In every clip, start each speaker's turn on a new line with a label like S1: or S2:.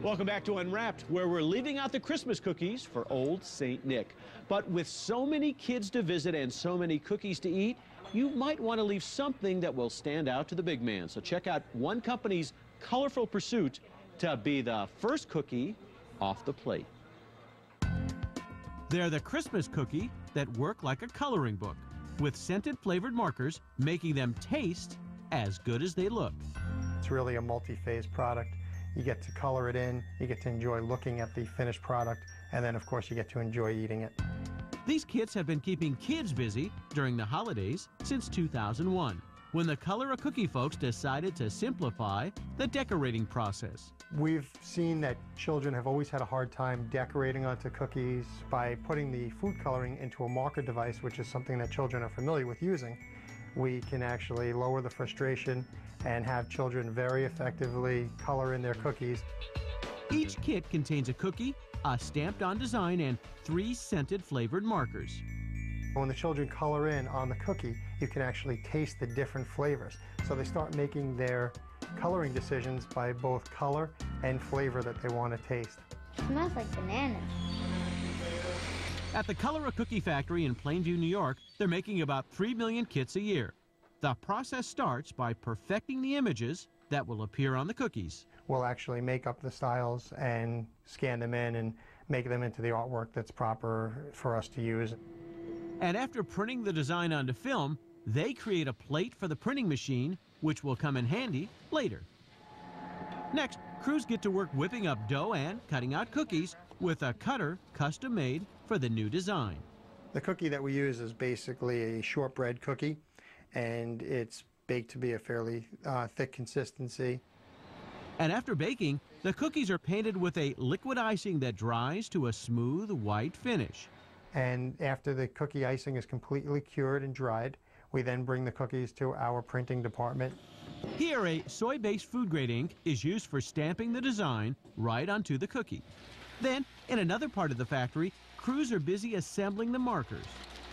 S1: Welcome back to Unwrapped, where we're leaving out the Christmas cookies for Old St. Nick. But with so many kids to visit and so many cookies to eat, you might want to leave something that will stand out to the big man. So check out one company's colorful pursuit to be the first cookie off the plate. They're the Christmas cookie that work like a coloring book, with scented flavored markers making them taste as good as they look.
S2: It's really a multi-phase product. You get to color it in, you get to enjoy looking at the finished product, and then of course you get to enjoy eating it.
S1: These kits have been keeping kids busy during the holidays since 2001, when the Color a Cookie folks decided to simplify the decorating process.
S2: We've seen that children have always had a hard time decorating onto cookies. By putting the food coloring into a marker device, which is something that children are familiar with using, we can actually lower the frustration and have children very effectively color in their cookies.
S1: Each kit contains a cookie, a stamped-on design, and 3 scented flavored markers.
S2: When the children color in on the cookie, you can actually taste the different flavors. So they start making their coloring decisions by both color and flavor that they want to taste.
S3: It smells like bananas.
S1: At the Color a Cookie factory in Plainview, New York, they're making about 3 million kits a year. The process starts by perfecting the images that will appear on the cookies.
S2: We'll actually make up the styles and scan them in and make them into the artwork that's proper for us to use.
S1: And after printing the design onto film, they create a plate for the printing machine, which will come in handy later. Next, crews get to work whipping up dough and cutting out cookies with a cutter custom made for the new design.
S2: The cookie that we use is basically a shortbread cookie, and it's baked to be a fairly thick consistency.
S1: And after baking, the cookies are painted with a liquid icing that dries to a smooth white finish.
S2: And after the cookie icing is completely cured and dried, we then bring the cookies to our printing department.
S1: Here, a soy-based food-grade ink is used for stamping the design right onto the cookie. Then, in another part of the factory, crews are busy assembling the markers.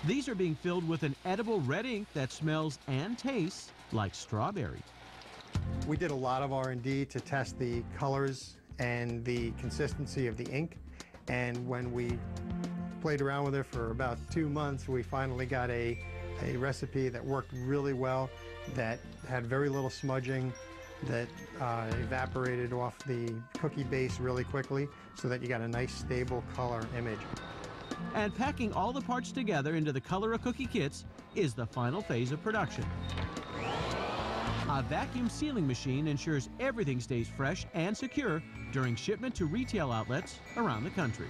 S1: These are being filled with an edible red ink that smells and tastes like strawberry.
S2: We did a lot of R&D to test the colors and the consistency of the ink, and when we played around with it for about 2 months, we finally got a recipe that worked really well, that had very little smudging, that evaporated off the cookie base really quickly, so that you got a nice stable color image.
S1: And packing all the parts together into the Color a Cookie kits is the final phase of production. A vacuum sealing machine ensures everything stays fresh and secure during shipment to retail outlets around the country.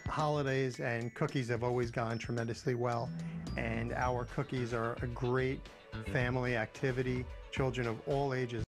S2: Holidays and cookies have always gone tremendously well, and our cookies are a great family activity. Children of all ages